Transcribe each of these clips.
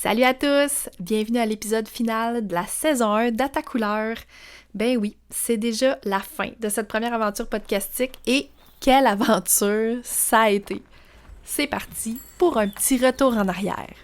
Salut à tous! Bienvenue à l'épisode final de la saison 1 d'Ata Couleur. Ben oui, c'est déjà la fin de cette première aventure podcastique et quelle aventure ça a été! C'est parti pour un petit retour en arrière.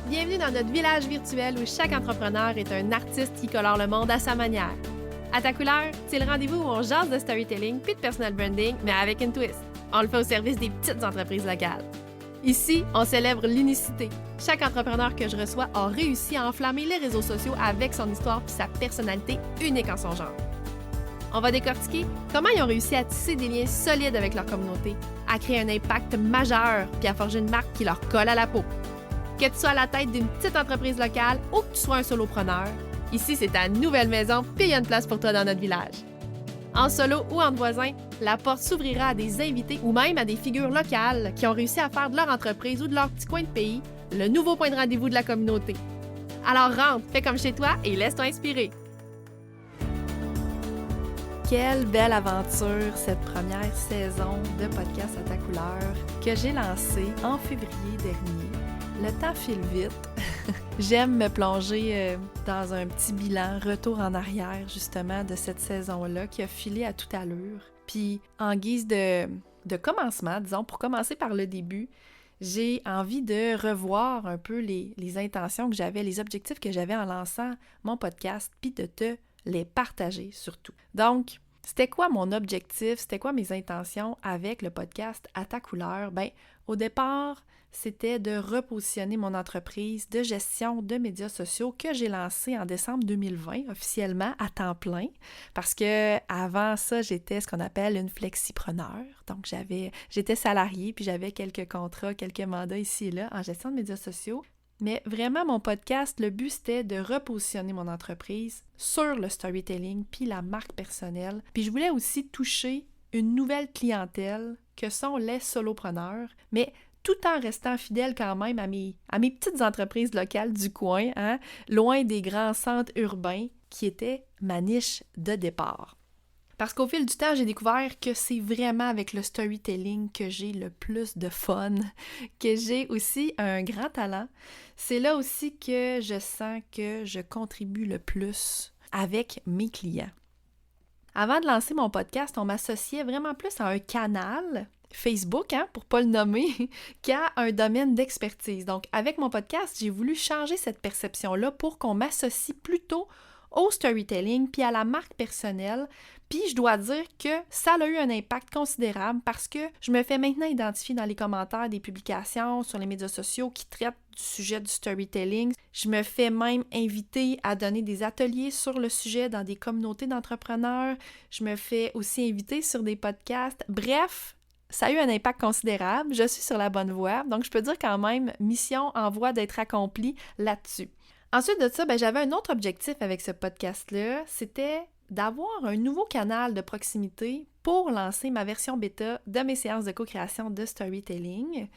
Bienvenue dans notre village virtuel où chaque entrepreneur est un artiste qui colore le monde à sa manière. À ta couleur, c'est le rendez-vous où on jase de storytelling puis de personal branding, mais avec une twist. On le fait au service des petites entreprises locales. Ici, on célèbre l'unicité. Chaque entrepreneur que je reçois a réussi à enflammer les réseaux sociaux avec son histoire puis sa personnalité unique en son genre. On va décortiquer comment ils ont réussi à tisser des liens solides avec leur communauté, à créer un impact majeur puis à forger une marque qui leur colle à la peau. Que tu sois à la tête d'une petite entreprise locale ou que tu sois un solopreneur, ici c'est ta nouvelle maison puis il y a une place pour toi dans notre village. En solo ou entre voisins, la porte s'ouvrira à des invités ou même à des figures locales qui ont réussi à faire de leur entreprise ou de leur petit coin de pays le nouveau point de rendez-vous de la communauté. Alors rentre, fais comme chez toi et laisse-toi inspirer. Quelle belle aventure cette première saison de Podcast à ta couleur que j'ai lancée en février dernier. Le temps file vite. J'aime me plonger dans un petit bilan, retour en arrière justement de cette saison-là qui a filé à toute allure. Puis en guise de commencement, disons, pour commencer par le début, j'ai envie de revoir un peu les intentions que j'avais, les objectifs que j'avais en lançant mon podcast, puis de te les partager surtout. Donc, c'était quoi mon objectif? C'était quoi mes intentions avec le podcast À ta couleur? Ben, au départ, c'était de repositionner mon entreprise de gestion de médias sociaux que j'ai lancée en décembre 2020 officiellement à temps plein parce que avant ça, j'étais ce qu'on appelle une flexipreneur. Donc, j'étais salariée puis j'avais quelques contrats, quelques mandats ici et là en gestion de médias sociaux. Mais vraiment, mon podcast, le but, c'était de repositionner mon entreprise sur le storytelling puis la marque personnelle. Puis je voulais aussi toucher une nouvelle clientèle que sont les solopreneurs, mais tout en restant fidèle quand même à mes petites entreprises locales du coin, loin des grands centres urbains qui étaient ma niche de départ. Parce qu'au fil du temps, j'ai découvert que c'est vraiment avec le storytelling que j'ai le plus de fun, que j'ai aussi un grand talent. C'est là aussi que je sens que je contribue le plus avec mes clients. Avant de lancer mon podcast, on m'associait vraiment plus à un canal Facebook, pour pas le nommer, qu'à un domaine d'expertise. Donc, avec mon podcast, j'ai voulu changer cette perception-là pour qu'on m'associe plutôt au storytelling puis à la marque personnelle. Puis je dois dire que ça a eu un impact considérable parce que je me fais maintenant identifier dans les commentaires des publications sur les médias sociaux qui traitent du sujet du storytelling. Je me fais même inviter à donner des ateliers sur le sujet dans des communautés d'entrepreneurs. Je me fais aussi inviter sur des podcasts. Bref, ça a eu un impact considérable. Je suis sur la bonne voie. Donc, je peux dire quand même, mission en voie d'être accomplie là-dessus. Ensuite de ça, j'avais un autre objectif avec ce podcast-là, c'était d'avoir un nouveau canal de proximité pour lancer ma version bêta de mes séances de co-création de storytelling.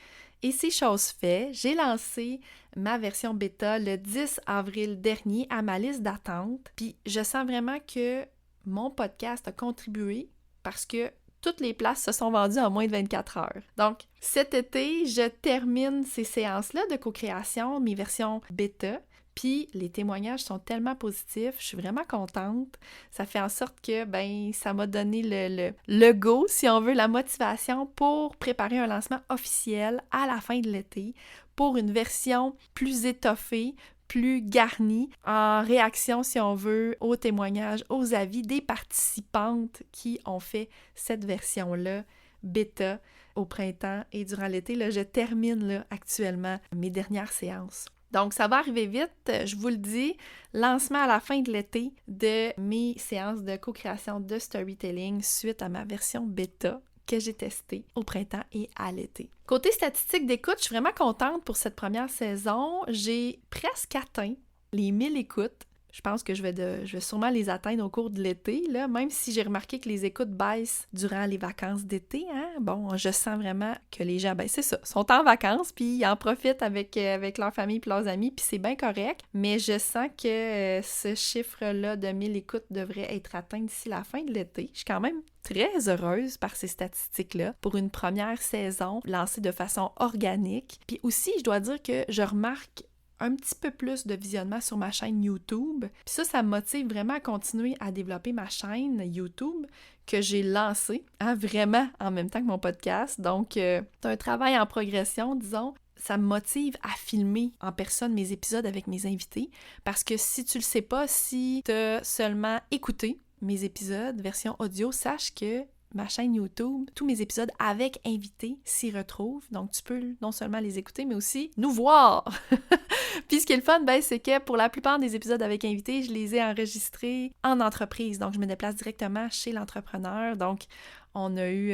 Et c'est chose faite, j'ai lancé ma version bêta le 10 avril dernier à ma liste d'attente. Puis je sens vraiment que mon podcast a contribué parce que toutes les places se sont vendues en moins de 24 heures. Donc, cet été, je termine ces séances-là de co-création, mes versions bêta. Puis les témoignages sont tellement positifs, je suis vraiment contente. Ça fait en sorte que ça m'a donné le go, si on veut, la motivation pour préparer un lancement officiel à la fin de l'été pour une version plus étoffée, plus garnie, en réaction, si on veut, aux témoignages, aux avis des participantes qui ont fait cette version-là bêta au printemps et durant l'été. Là, je termine actuellement mes dernières séances. Donc, ça va arriver vite, je vous le dis, lancement à la fin de l'été de mes séances de co-création de storytelling suite à ma version bêta que j'ai testée au printemps et à l'été. Côté statistique d'écoute, je suis vraiment contente pour cette première saison. J'ai presque atteint les 1000 écoutes. Je pense que je vais sûrement les atteindre au cours de l'été, là, même si j'ai remarqué que les écoutes baissent durant les vacances d'été. Hein? Bon, je sens vraiment que les gens, ben c'est ça, sont en vacances, puis ils en profitent avec leur famille et leurs amis, puis c'est bien correct. Mais je sens que ce chiffre-là de 1000 écoutes devrait être atteint d'ici la fin de l'été. Je suis quand même très heureuse par ces statistiques-là pour une première saison lancée de façon organique. Puis aussi, je dois dire que je remarque un petit peu plus de visionnement sur ma chaîne YouTube. Puis ça me motive vraiment à continuer à développer ma chaîne YouTube que j'ai lancée, vraiment en même temps que mon podcast. Donc, c'est un travail en progression, disons. Ça me motive à filmer en personne mes épisodes avec mes invités parce que si tu le sais pas, si tu as seulement écouté mes épisodes version audio, sache que ma chaîne YouTube, tous mes épisodes avec invités s'y retrouvent. Donc, tu peux non seulement les écouter, mais aussi nous voir. Puis, ce qui est le fun, c'est que pour la plupart des épisodes avec invités, je les ai enregistrés en entreprise. Donc, je me déplace directement chez l'entrepreneur. Donc, on a eu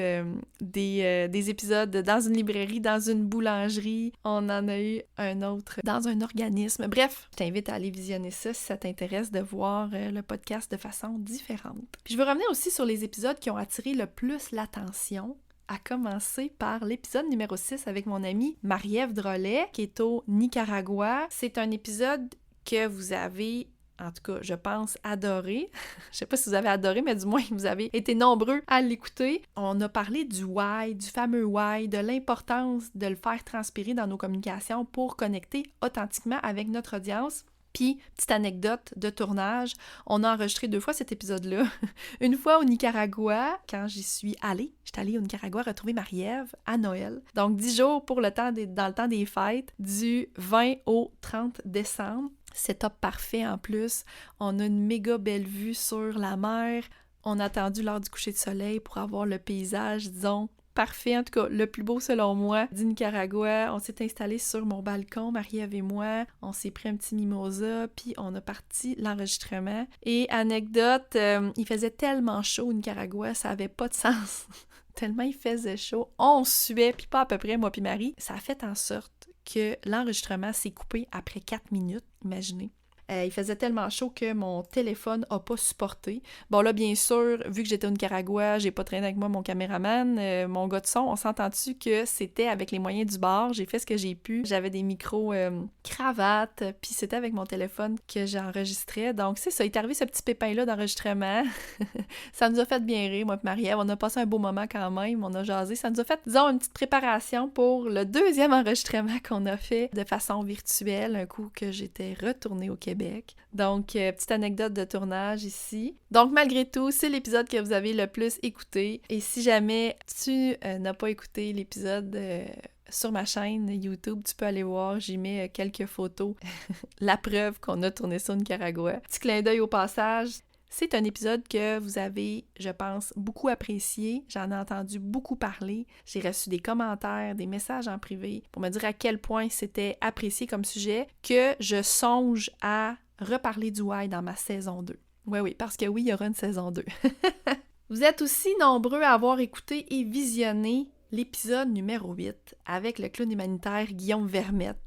des épisodes dans une librairie, dans une boulangerie. On en a eu un autre dans un organisme. Bref, je t'invite à aller visionner ça si ça t'intéresse de voir le podcast de façon différente. Puis je veux revenir aussi sur les épisodes qui ont attiré le plus l'attention, à commencer par l'épisode numéro 6 avec mon amie Marie-Ève Drolet, qui est au Nicaragua. C'est un épisode que vous avez, en tout cas, je pense, adoré. Je sais pas si vous avez adoré, mais du moins, vous avez été nombreux à l'écouter. On a parlé du why, du fameux why, de l'importance de le faire transpirer dans nos communications pour connecter authentiquement avec notre audience. Puis, petite anecdote de tournage, on a enregistré 2 fois cet épisode-là. Une fois au Nicaragua, quand j'y suis allée. J'étais allée au Nicaragua retrouver Marie-Ève à Noël. Donc, 10 jours dans le temps des fêtes, du 20 au 30 décembre. Setup parfait en plus. On a une méga belle vue sur la mer. On a attendu l'heure du coucher de soleil pour avoir le paysage, disons, parfait, en tout cas, le plus beau selon moi du Nicaragua. On s'est installé sur mon balcon, Marie-Ève et moi. On s'est pris un petit mimosa, puis on a parti l'enregistrement. Et anecdote, il faisait tellement chaud au Nicaragua, ça avait pas de sens. Tellement il faisait chaud. On suait, puis pas à peu près, moi puis Marie. Ça a fait en sorte que l'enregistrement s'est coupé après 4 minutes, imaginez. Il faisait tellement chaud que mon téléphone n'a pas supporté. Bon là, bien sûr, vu que j'étais au Nicaragua, j'ai pas traîné avec moi mon caméraman, mon gars de son, on s'entend-tu que c'était avec les moyens du bord, j'ai fait ce que j'ai pu. J'avais des micros cravates, puis c'était avec mon téléphone que j'enregistrais. Donc c'est ça, il est arrivé ce petit pépin-là d'enregistrement. Ça nous a fait bien rire, moi et Marie-Ève. On a passé un beau moment quand même, on a jasé. Ça nous a fait, disons, une petite préparation pour le 2e enregistrement qu'on a fait de façon virtuelle, un coup que j'étais retournée au Québec. Donc, petite anecdote de tournage ici. Donc, malgré tout, c'est l'épisode que vous avez le plus écouté. Et si jamais tu n'as pas écouté l'épisode sur ma chaîne YouTube, tu peux aller voir, j'y mets quelques photos. La preuve qu'on a tourné ça au Nicaragua. Petit clin d'œil au passage. C'est un épisode que vous avez, je pense, beaucoup apprécié. J'en ai entendu beaucoup parler. J'ai reçu des commentaires, des messages en privé pour me dire à quel point c'était apprécié comme sujet que je songe à reparler du why dans ma saison 2. Oui, parce que oui, il y aura une saison 2. Vous êtes aussi nombreux à avoir écouté et visionné l'épisode numéro 8 avec le clown humanitaire Guillaume Vermette.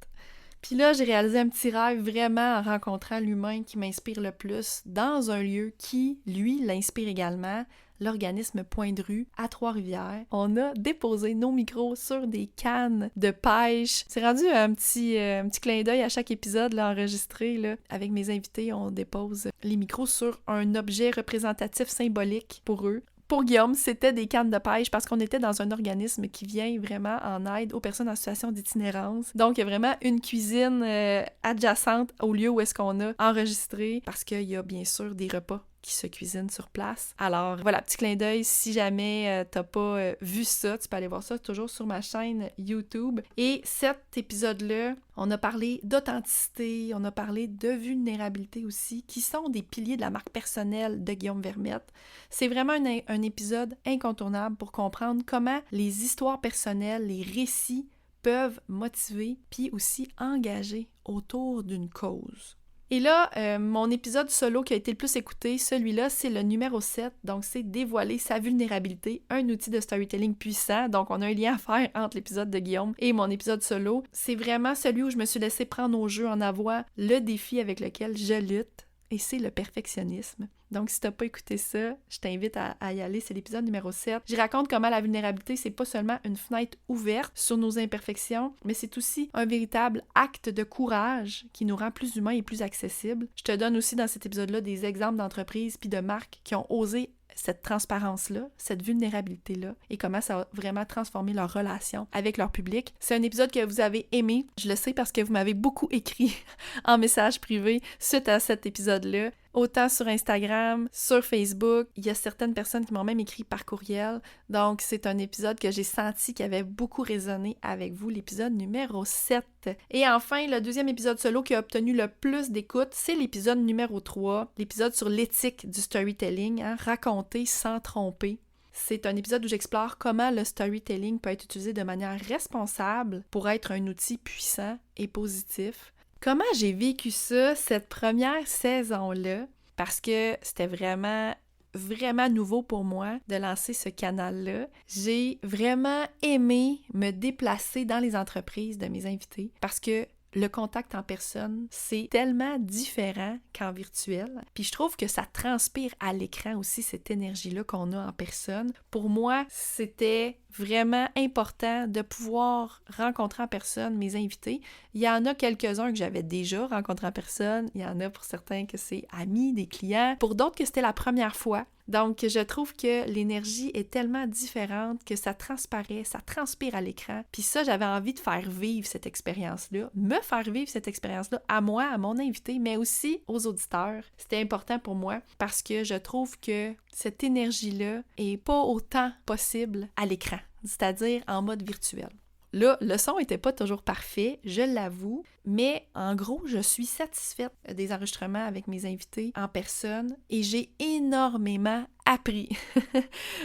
Puis là, j'ai réalisé un petit rêve vraiment en rencontrant l'humain qui m'inspire le plus dans un lieu qui, lui, l'inspire également, l'organisme Point de Rue à Trois-Rivières. On a déposé nos micros sur des cannes de pêche. C'est rendu un petit clin d'œil à chaque épisode là, enregistré. Là. Avec mes invités, on dépose les micros sur un objet représentatif symbolique pour eux. Pour Guillaume, c'était des cannes de pêche parce qu'on était dans un organisme qui vient vraiment en aide aux personnes en situation d'itinérance. Donc, il y a vraiment une cuisine adjacente au lieu où est-ce qu'on a enregistré parce qu'il y a bien sûr des repas qui se cuisinent sur place. Alors, voilà, petit clin d'œil, si jamais t'as pas vu ça, tu peux aller voir ça toujours sur ma chaîne YouTube. Et cet épisode-là, on a parlé d'authenticité, on a parlé de vulnérabilité aussi, qui sont des piliers de la marque personnelle de Guillaume Vermette. C'est vraiment un épisode incontournable pour comprendre comment les histoires personnelles, les récits peuvent motiver puis aussi engager autour d'une cause. Et là, mon épisode solo qui a été le plus écouté, celui-là, c'est le numéro 7. Donc, c'est dévoiler sa vulnérabilité, un outil de storytelling puissant. Donc, on a un lien à faire entre l'épisode de Guillaume et mon épisode solo. C'est vraiment celui où je me suis laissée prendre au jeu en avoir le défi avec lequel je lutte et c'est le perfectionnisme. Donc, si tu n'as pas écouté ça, je t'invite à y aller. C'est l'épisode numéro 7. J'y raconte comment la vulnérabilité, c'est pas seulement une fenêtre ouverte sur nos imperfections, mais c'est aussi un véritable acte de courage qui nous rend plus humains et plus accessibles. Je te donne aussi dans cet épisode-là des exemples d'entreprises puis de marques qui ont osé cette transparence-là, cette vulnérabilité-là et comment ça a vraiment transformé leur relation avec leur public. C'est un épisode que vous avez aimé. Je le sais parce que vous m'avez beaucoup écrit en message privé suite à cet épisode-là. Autant sur Instagram, sur Facebook, il y a certaines personnes qui m'ont même écrit par courriel. Donc, c'est un épisode que j'ai senti qui avait beaucoup résonné avec vous, l'épisode numéro 7. Et enfin, le deuxième épisode solo qui a obtenu le plus d'écoute, c'est l'épisode numéro 3, l'épisode sur l'éthique du storytelling, raconter sans tromper. C'est un épisode où j'explore comment le storytelling peut être utilisé de manière responsable pour être un outil puissant et positif. Comment j'ai vécu ça, cette première saison-là, parce que c'était vraiment nouveau pour moi de lancer ce canal-là. J'ai vraiment aimé me déplacer dans les entreprises de mes invités parce que le contact en personne, c'est tellement différent qu'en virtuel. Puis je trouve que ça transpire à l'écran aussi, cette énergie-là qu'on a en personne. Pour moi, c'était vraiment important de pouvoir rencontrer en personne mes invités. Il y en a quelques-uns que j'avais déjà rencontrés en personne. Il y en a pour certains que c'est amis, des clients. Pour d'autres que c'était la première fois. Donc, je trouve que l'énergie est tellement différente que ça transparaît, ça transpire à l'écran. Puis ça, j'avais envie de faire vivre cette expérience-là, me faire vivre cette expérience-là à moi, à mon invité, mais aussi aux auditeurs. C'était important pour moi parce que je trouve que cette énergie-là est pas autant possible à l'écran, c'est-à-dire en mode virtuel. Là, le son n'était pas toujours parfait, je l'avoue, mais en gros, je suis satisfaite des enregistrements avec mes invités en personne et j'ai énormément appris.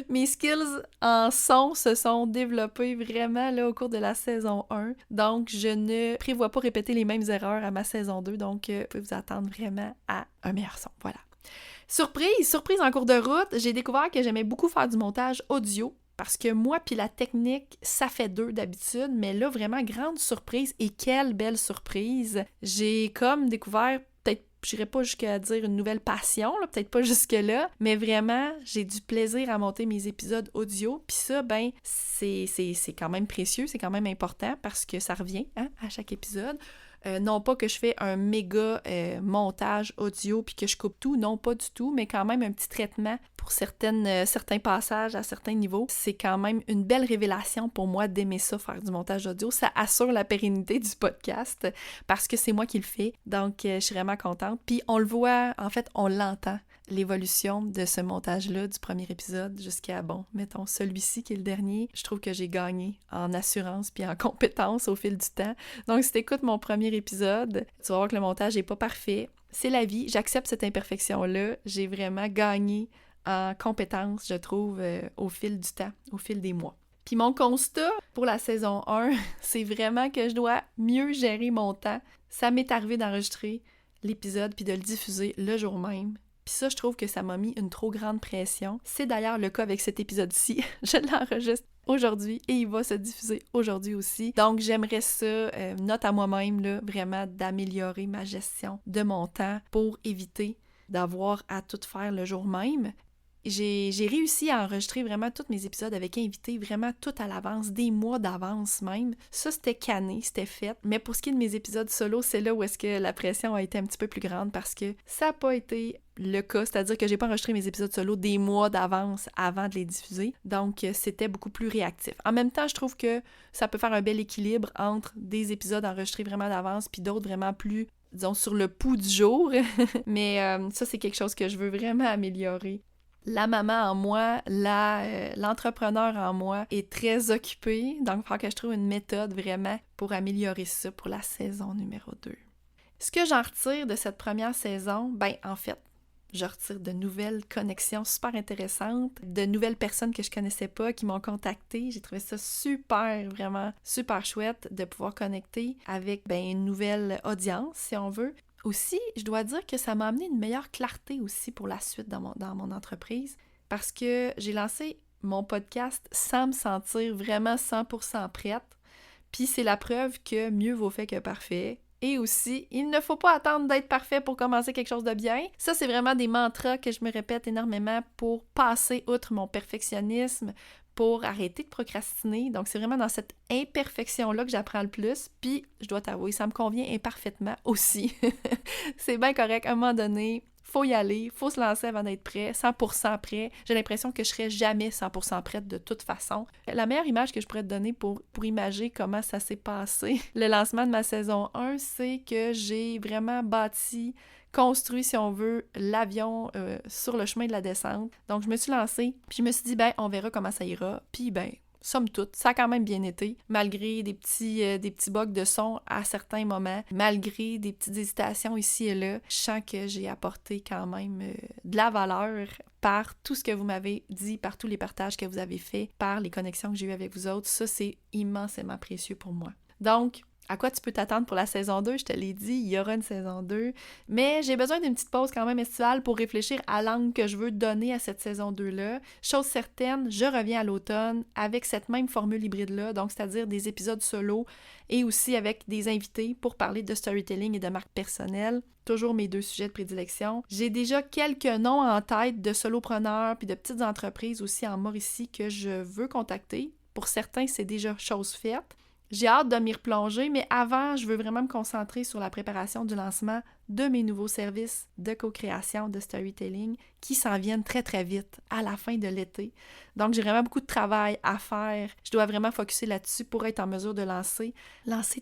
Mes skills en son se sont développés vraiment là, au cours de la saison 1, donc je ne prévois pas répéter les mêmes erreurs à ma saison 2, donc vous pouvez vous attendre vraiment à un meilleur son, voilà. Surprise en cours de route, j'ai découvert que j'aimais beaucoup faire du montage audio. Parce que moi puis la technique, ça fait deux d'habitude, mais là, vraiment, grande surprise et quelle belle surprise! J'ai comme découvert, peut-être, j'irais pas jusqu'à dire une nouvelle passion, là, peut-être pas jusque-là, mais vraiment, j'ai du plaisir à monter mes épisodes audio, puis ça, ben, c'est quand même précieux, c'est quand même important parce que ça revient à chaque épisode. Non pas que je fais un méga montage audio puis que je coupe tout, non pas du tout, mais quand même un petit traitement pour certains passages à certains niveaux. C'est quand même une belle révélation pour moi d'aimer ça, faire du montage audio. Ça assure la pérennité du podcast parce que c'est moi qui le fais. Donc, je suis vraiment contente. Puis on le voit, en fait, on l'entend, l'évolution de ce montage-là du premier épisode jusqu'à, mettons, celui-ci qui est le dernier. Je trouve que j'ai gagné en assurance puis en compétence au fil du temps. Donc, si t'écoutes mon premier épisode, tu vas voir que le montage n'est pas parfait. C'est la vie, j'accepte cette imperfection-là. J'ai vraiment gagné en compétence, je trouve, au fil du temps, au fil des mois. Puis mon constat pour la saison 1, c'est vraiment que je dois mieux gérer mon temps. Ça m'est arrivé d'enregistrer l'épisode puis de le diffuser le jour même. Puis ça, je trouve que ça m'a mis une trop grande pression. C'est d'ailleurs le cas avec cet épisode-ci. Je l'enregistre aujourd'hui et il va se diffuser aujourd'hui aussi. Donc, j'aimerais ça, note à moi-même, là, vraiment d'améliorer ma gestion de mon temps pour éviter d'avoir à tout faire le jour même. J'ai réussi à enregistrer vraiment tous mes épisodes avec invités, vraiment tout à l'avance, des mois d'avance même. Ça, c'était canné, c'était fait. Mais pour ce qui est de mes épisodes solo, c'est là où est-ce que la pression a été un petit peu plus grande parce que ça n'a pas été le cas, c'est-à-dire que j'ai pas enregistré mes épisodes solo des mois d'avance avant de les diffuser. Donc, c'était beaucoup plus réactif. En même temps, je trouve que ça peut faire un bel équilibre entre des épisodes enregistrés vraiment d'avance puis d'autres vraiment plus, disons, sur le pouls du jour. Mais ça, c'est quelque chose que je veux vraiment améliorer. La maman en moi, l'entrepreneur en moi est très occupée, donc il faut que je trouve une méthode vraiment pour améliorer ça pour la saison numéro 2. Ce que j'en retire de cette première saison, en fait, je retire de nouvelles connexions super intéressantes, de nouvelles personnes que je connaissais pas qui m'ont contactée. J'ai trouvé ça super, vraiment super chouette de pouvoir connecter avec une nouvelle audience, si on veut. Aussi, je dois dire que ça m'a amené une meilleure clarté aussi pour la suite dans mon entreprise parce que j'ai lancé mon podcast sans me sentir vraiment 100% prête. Puis c'est la preuve que mieux vaut fait que parfait. Et aussi, il ne faut pas attendre d'être parfait pour commencer quelque chose de bien. Ça, c'est vraiment des mantras que je me répète énormément pour passer outre mon perfectionnisme, pour arrêter de procrastiner. Donc, c'est vraiment dans cette imperfection-là que j'apprends le plus. Puis, je dois t'avouer, ça me convient imparfaitement aussi. C'est bien correct. À un moment donné, faut y aller, faut se lancer avant d'être prêt, 100% prêt. J'ai l'impression que je serai jamais 100% prête de toute façon. La meilleure image que je pourrais te donner pour imager comment ça s'est passé, le lancement de ma saison 1, c'est que j'ai vraiment construit, si on veut, l'avion sur le chemin de la descente. Donc, je me suis lancée, puis je me suis dit, on verra comment ça ira. Puis, somme toute, ça a quand même bien été, malgré des petits bugs de son à certains moments, malgré des petites hésitations ici et là. Je sens que j'ai apporté quand même de la valeur par tout ce que vous m'avez dit, par tous les partages que vous avez faits, par les connexions que j'ai eues avec vous autres. Ça, c'est immensément précieux pour moi. Donc, à quoi tu peux t'attendre pour la saison 2? Je te l'ai dit, il y aura une saison 2. Mais j'ai besoin d'une petite pause quand même estivale pour réfléchir à l'angle que je veux donner à cette saison 2-là. Chose certaine, je reviens à l'automne avec cette même formule hybride-là, donc c'est-à-dire des épisodes solo et aussi avec des invités pour parler de storytelling et de marque personnelle. Toujours mes 2 sujets de prédilection. J'ai déjà quelques noms en tête de solopreneurs puis de petites entreprises aussi en Mauricie que je veux contacter. Pour certains, c'est déjà chose faite. J'ai hâte de m'y replonger, mais avant, je veux vraiment me concentrer sur la préparation du lancement de mes nouveaux services de co-création de storytelling qui s'en viennent très très vite à la fin de l'été. Donc j'ai vraiment beaucoup de travail à faire. Je dois vraiment focusser là-dessus pour être en mesure de lancer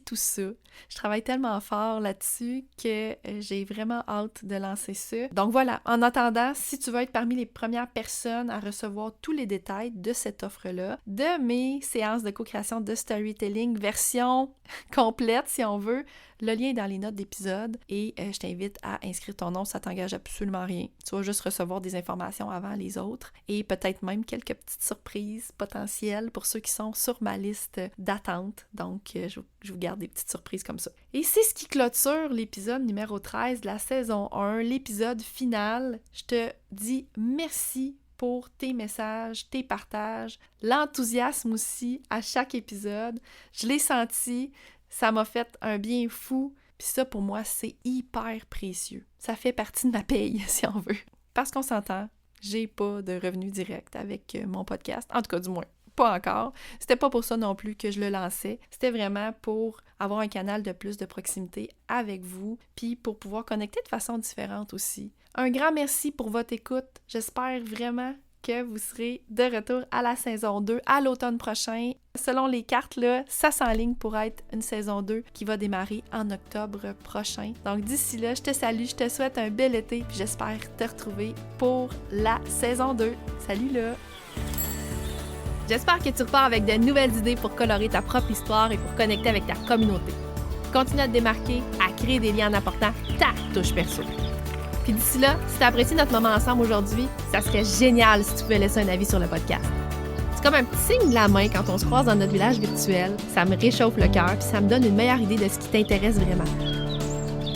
tout ça. Je travaille tellement fort là-dessus que j'ai vraiment hâte de lancer ça. Donc voilà, en attendant, si tu veux être parmi les premières personnes à recevoir tous les détails de cette offre-là, de mes séances de co-création de storytelling version complète si on veut, le lien est dans les notes d'épisode et je t'invite à inscrire ton nom, ça t'engage absolument rien. Tu vas juste recevoir des informations avant les autres et peut-être même quelques petites surprises potentielles pour ceux qui sont sur ma liste d'attente. Donc, je vous garde des petites surprises comme ça. Et c'est ce qui clôture l'épisode numéro 13 de la saison 1, l'épisode final. Je te dis merci pour tes messages, tes partages, l'enthousiasme aussi à chaque épisode. Je l'ai senti. Ça m'a fait un bien fou, puis ça, pour moi, c'est hyper précieux. Ça fait partie de ma paye, si on veut. Parce qu'on s'entend, j'ai pas de revenus directs avec mon podcast. En tout cas, du moins, pas encore. C'était pas pour ça non plus que je le lançais. C'était vraiment pour avoir un canal de plus de proximité avec vous, puis pour pouvoir connecter de façon différente aussi. Un grand merci pour votre écoute. J'espère vraiment que vous serez de retour à la saison 2 à l'automne prochain. Selon les cartes, là, ça s'enligne pour être une saison 2 qui va démarrer en octobre prochain. Donc d'ici là, je te salue, je te souhaite un bel été, puis j'espère te retrouver pour la saison 2. Salut là! J'espère que tu repars avec de nouvelles idées pour colorer ta propre histoire et pour connecter avec ta communauté. Continue à te démarquer, à créer des liens en apportant ta touche perso. Puis d'ici là, si tu as apprécié notre moment ensemble aujourd'hui, ça serait génial si tu pouvais laisser un avis sur le podcast. C'est comme un petit signe de la main quand on se croise dans notre village virtuel. Ça me réchauffe le cœur puis ça me donne une meilleure idée de ce qui t'intéresse vraiment.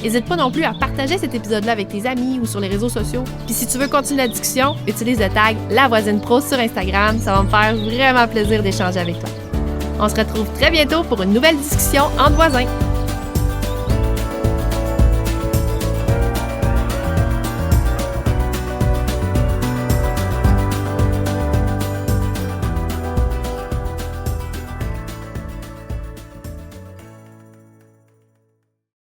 N'hésite pas non plus à partager cet épisode-là avec tes amis ou sur les réseaux sociaux. Puis si tu veux continuer la discussion, utilise le tag La Voisine Pro sur Instagram. Ça va me faire vraiment plaisir d'échanger avec toi. On se retrouve très bientôt pour une nouvelle discussion entre voisins.